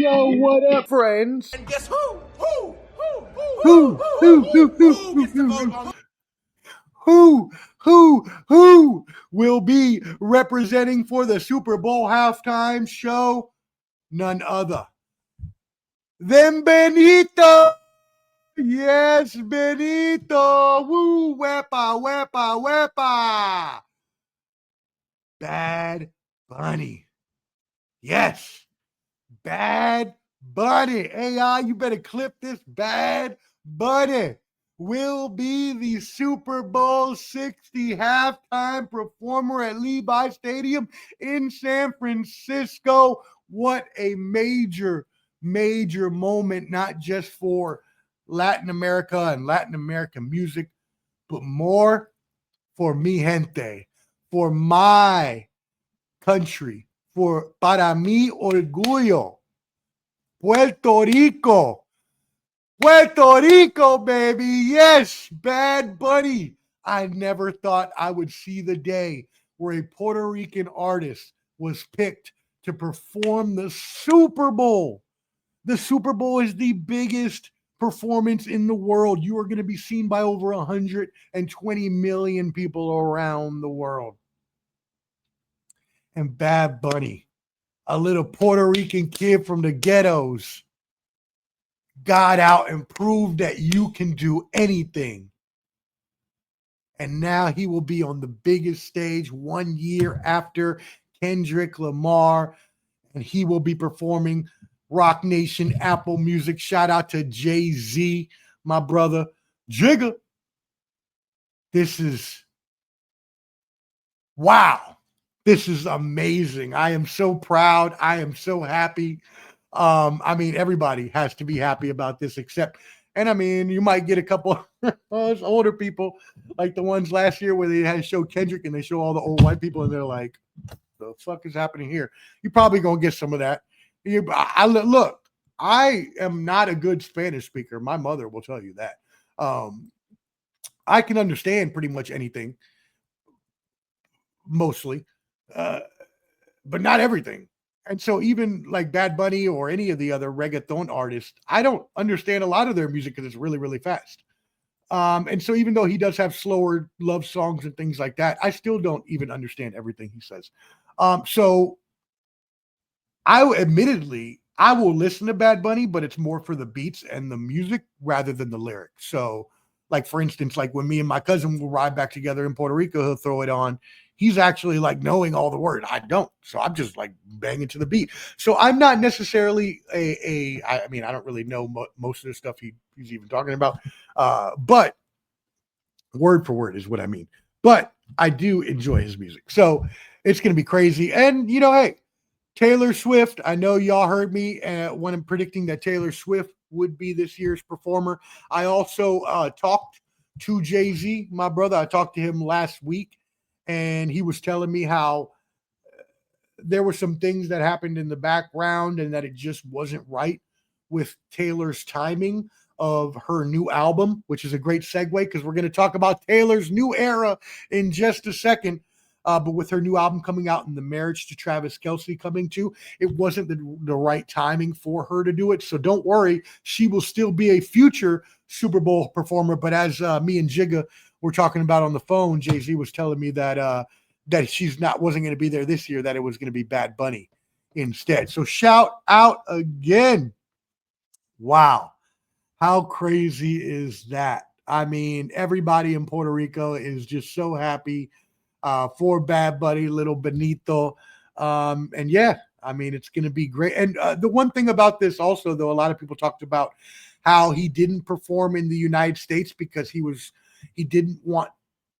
Yo, what up, friends? And guess who? Who will be representing for the Super Bowl halftime show? None other than Benito. Yes, Benito. Woo, wepa. Bad Bunny. Yes, Bad Bunny. AI, you better clip this. Bad Bunny will be the Super Bowl 60 halftime performer at Levi Stadium in San Francisco. What a major moment, not just for Latin America and Latin American music, but more for mi gente, for my country, for para mi orgullo. Puerto Rico, baby. Yes, Bad Bunny. I never thought I would see the day where a Puerto Rican artist was picked to perform the Super Bowl. The Super Bowl is the biggest performance in the world. You are going to be seen by over 120 million people around the world. And Bad Bunny, a little Puerto Rican kid from the ghettos, got out and proved that you can do anything. And now he will be on the biggest stage 1 year after Kendrick Lamar, and he will be performing Rock Nation, Apple Music. Shout out to Jay-Z, my brother. Jigga. This is, wow. This is amazing. I am so proud. I am so happy. I mean, everybody has to be happy about this, except, and I mean, you might get a couple older people like the ones last year where they had to show Kendrick and they show all the old white people and they're like, the fuck is happening here? You're probably going to get some of that. Look, I am not a good Spanish speaker. My mother will tell you that. I can understand pretty much anything, mostly, but not everything. And so even like Bad Bunny or any of the other reggaeton artists, I don't understand a lot of their music because it's really, really fast. And so even though he does have slower love songs and things like that, I still don't even understand everything he says. So I will listen to Bad Bunny, but it's more for the beats and the music rather than the lyrics. So like, for instance, like when me and my cousin will ride back together in Puerto Rico, he'll throw it on. He's actually like knowing all the words. I don't. So I'm just like banging to the beat. So I'm not necessarily I mean, I don't really know most of the stuff he's even talking about. But word for word is what I mean. But I do enjoy his music. So it's going to be crazy. And, you know, hey, Taylor Swift, I know y'all heard me when I'm predicting that Taylor Swift would be this year's performer. I also talked to Jay-Z, my brother. I talked to him last week, and he was telling me how there were some things that happened in the background and that it just wasn't right with Taylor's timing of her new album, which is a great segue because we're going to talk about Taylor's new era in just a second. But with her new album coming out and the marriage to Travis Kelce coming too, it wasn't the right timing for her to do it. So don't worry, she will still be a future Super Bowl performer. But as me and Jigga were talking about on the phone, Jay-Z was telling me that wasn't going to be there this year, that it was going to be Bad Bunny instead. So shout out again. Wow. How crazy is that? I mean, everybody in Puerto Rico is just so happy for Bad Bunny, little Benito. And yeah, I mean, it's going to be great. And the one thing about this also, though, a lot of people talked about how he didn't perform in the United States because he didn't want.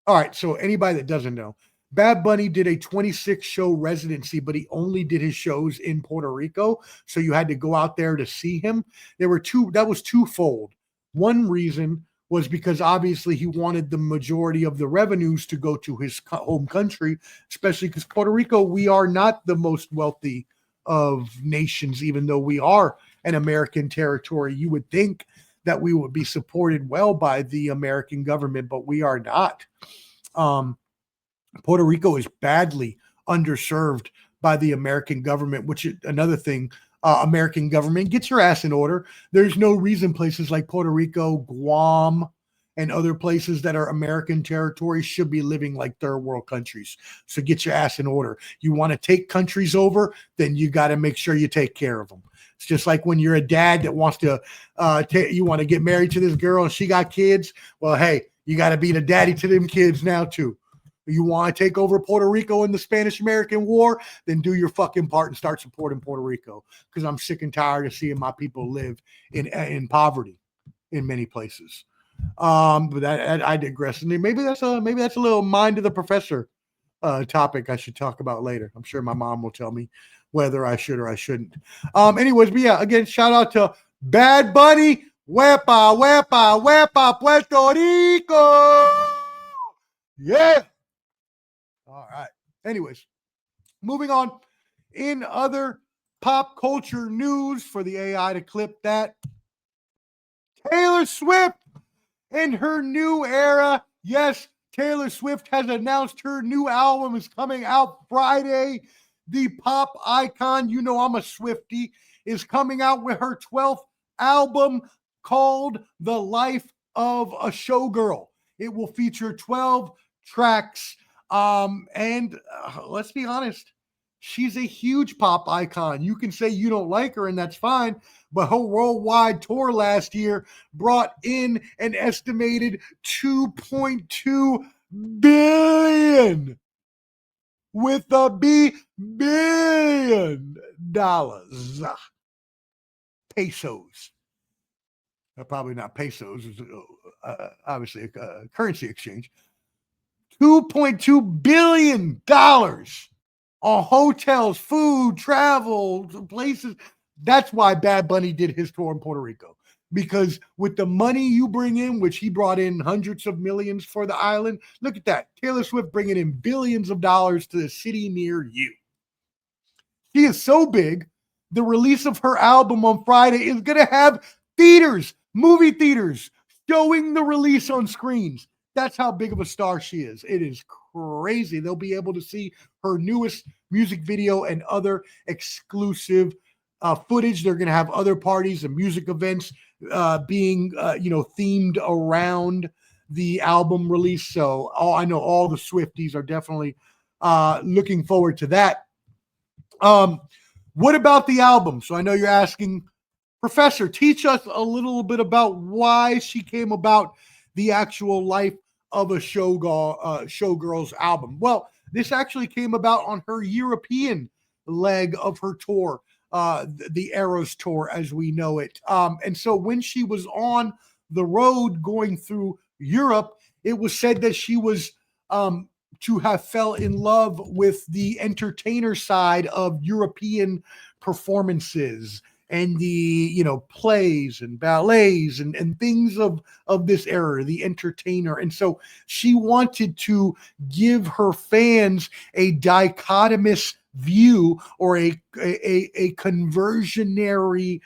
All right. So anybody that doesn't know, Bad Bunny did a 26 show residency, but he only did his shows in Puerto Rico. So you had to go out there to see him. That was twofold. One reason was because obviously he wanted the majority of the revenues to go to his home country, especially because Puerto Rico, we are not the most wealthy of nations, even though we are an American territory. You would think that we would be supported well by the American government, but we are not. Puerto Rico is badly underserved by the American government, which is another thing American government. Get your ass in order. There's no reason places like Puerto Rico, Guam, and other places that are American territory should be living like third world countries. So get your ass in order. You want to take countries over, then you got to make sure you take care of them. It's just like when you're a dad that wants to, you want to get married to this girl and she got kids. Well, hey, you got to be the daddy to them kids now too. You want to take over Puerto Rico in the Spanish-American War, then do your fucking part and start supporting Puerto Rico, because I'm sick and tired of seeing my people live in poverty in many places. But I digress. And maybe that's a little mind of the professor topic I should talk about later. I'm sure my mom will tell me whether I should or I shouldn't. Anyways, but yeah, again, shout out to Bad Bunny, Wepa, Wepa, Wepa, Puerto Rico. Yeah. All right. Anyways, moving on. In other pop culture news, for the AI to clip that, Taylor Swift in her new era. Yes, Taylor Swift has announced her new album is coming out Friday. The pop icon, you know I'm a Swiftie, is coming out with her 12th album called The Life of a Showgirl. It will feature 12 tracks. And let's be honest, she's a huge pop icon. You can say you don't like her, and that's fine. But her worldwide tour last year brought in an estimated $2.2 billion with a billion dollars. Pesos. Probably not pesos. Obviously a currency exchange. $2.2 billion on hotels, food, travel, places. That's why Bad Bunny did his tour in Puerto Rico. Because with the money you bring in, which he brought in hundreds of millions for the island, look at that. Taylor Swift bringing in billions of dollars to the city near you. She is so big, the release of her album on Friday is going to have theaters, movie theaters, showing the release on screens. That's how big of a star she is. It is crazy. They'll be able to see her newest music video and other exclusive footage. They're going to have other parties and music events being, themed around the album release. So I know all the Swifties are definitely looking forward to that. What about the album? So I know you're asking, Professor, teach us a little bit about why she came about the actual life of a Showgirls album. Well, this actually came about on her European leg of her tour, the Eras tour as we know it. And so when she was on the road going through Europe, it was said that she was to have fell in love with the entertainer side of European performances and the plays and ballets and things of this era, the entertainer. And so she wanted to give her fans a dichotomous view or a conversionary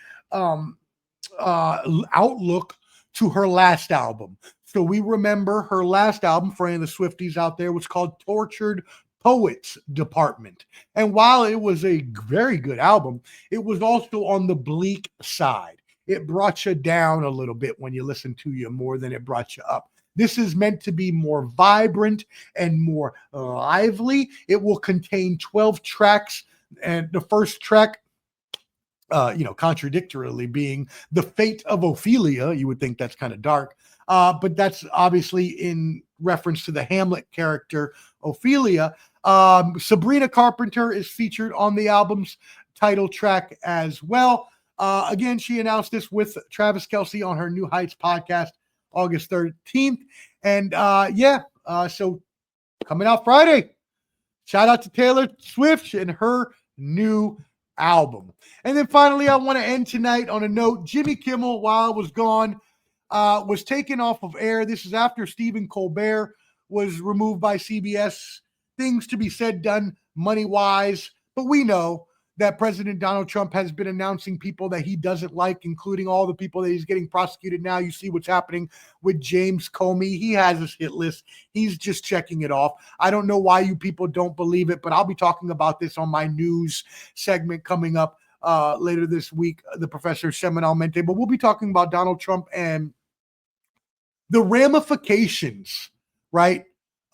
outlook to her last album. So we remember her last album, for any of the Swifties out there, was called Tortured Poets Department. And while it was a very good album, it was also on the bleak side. It brought you down a little bit when you listen to you more than it brought you up. This is meant to be more vibrant and more lively. It will contain 12 tracks, and the first track, contradictorily being The Fate of Ophelia. You would think that's kind of dark, but that's obviously in reference to the Hamlet character Ophelia. Sabrina Carpenter is featured on the album's title track as well. Again, she announced this with Travis Kelce on her New Heights podcast August 13th. And so coming out Friday. Shout out to Taylor Swift and her new album. And then finally, I want to end tonight on a note. Jimmy Kimmel, while I was gone, was taken off of air. This is after Stephen Colbert was removed by CBS. Things to be said, done money-wise. But we know that President Donald Trump has been announcing people that he doesn't like, including all the people that he's getting prosecuted now. You see what's happening with James Comey. He has his hit list. He's just checking it off. I don't know why you people don't believe it, but I'll be talking about this on my news segment coming up later this week, the professor Semanalmente. But we'll be talking about Donald Trump and the ramifications, right,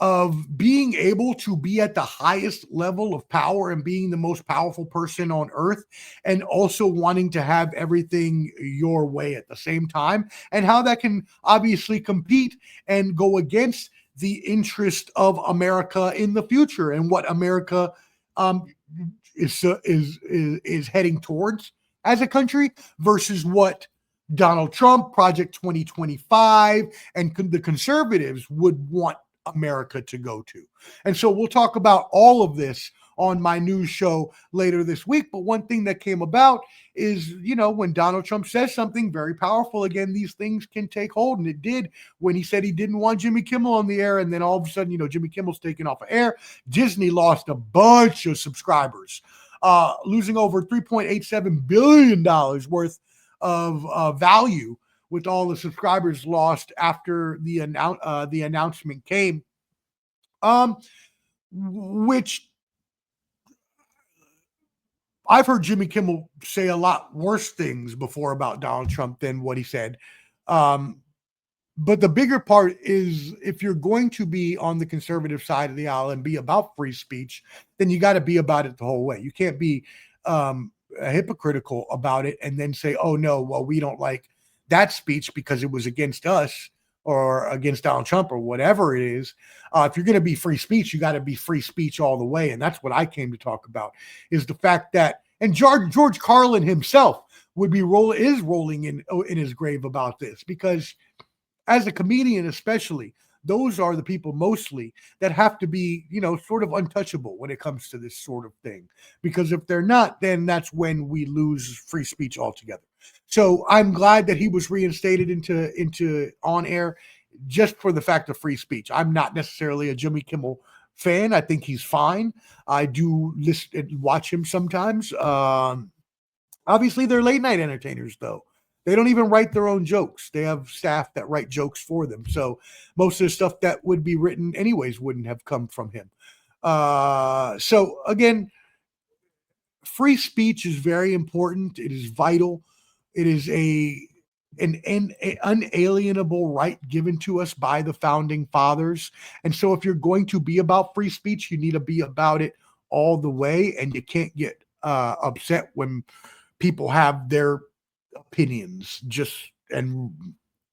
of being able to be at the highest level of power and being the most powerful person on earth, and also wanting to have everything your way at the same time, and how that can obviously compete and go against the interest of America in the future and what America is heading towards as a country versus what Donald Trump, Project 2025, and the conservatives would want America to go to. And so we'll talk about all of this on my news show later this week. But one thing that came about is, when Donald Trump says something very powerful, again, these things can take hold. And it did when he said he didn't want Jimmy Kimmel on the air. And then all of a sudden, Jimmy Kimmel's taken off of air. Disney lost a bunch of subscribers, losing over $3.87 billion worth of value with all the subscribers lost after the announcement came, which I've heard Jimmy Kimmel say a lot worse things before about Donald Trump than what he said. But the bigger part is, if you're going to be on the conservative side of the aisle and be about free speech, then you got to be about it the whole way. You can't be hypocritical about it and then say, oh no, well, we don't like that speech because it was against us or against Donald Trump or whatever it is. If you're going to be free speech, you got to be free speech all the way. And that's what I came to talk about, is the fact that, and George Carlin himself is rolling in his grave about this, because as a comedian, especially, those are the people mostly that have to be, sort of untouchable when it comes to this sort of thing. Because if they're not, then that's when we lose free speech altogether. So I'm glad that he was reinstated into on air just for the fact of free speech. I'm not necessarily a Jimmy Kimmel fan. I think he's fine. I do listen and watch him sometimes. Obviously, they're late night entertainers, though. They don't even write their own jokes. They have staff that write jokes for them. So most of the stuff that would be written anyways wouldn't have come from him. So again, free speech is very important. It is vital. It is an unalienable right given to us by the founding fathers. And so if you're going to be about free speech, you need to be about it all the way. And you can't get upset when people have their opinions. And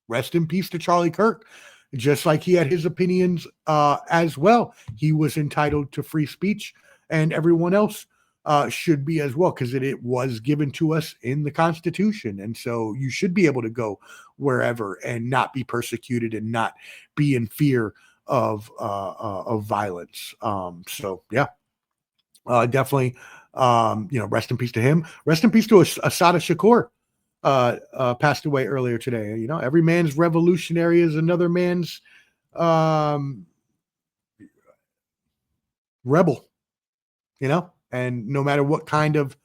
rest in peace to Charlie Kirk. Just like he had his opinions as well. He was entitled to free speech, and everyone else should be as well, because it was given to us in the Constitution. And so you should be able to go wherever and not be persecuted and not be in fear of violence. So yeah, definitely, rest in peace to him. Rest in peace to Assata Shakur. Passed away earlier today. Every man's revolutionary is another man's rebel. And no matter what kind of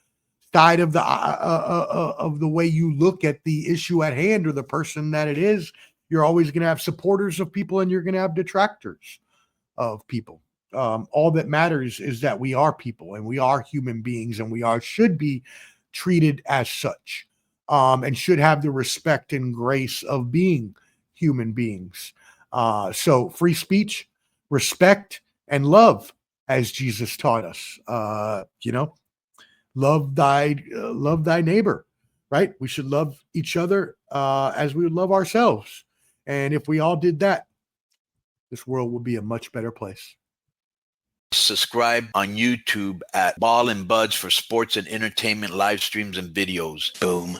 side of the way you look at the issue at hand or the person that it is, you're always going to have supporters of people and you're going to have detractors of people. All that matters is that we are people and we are human beings, and we should be treated as such. And should have the respect and grace of being human beings. So free speech, respect, and love, as Jesus taught us. Love thy neighbor, right? We should love each other as we would love ourselves. And if we all did that, this world would be a much better place. Subscribe on YouTube at Ball and Buds for sports and entertainment live streams and videos. Boom.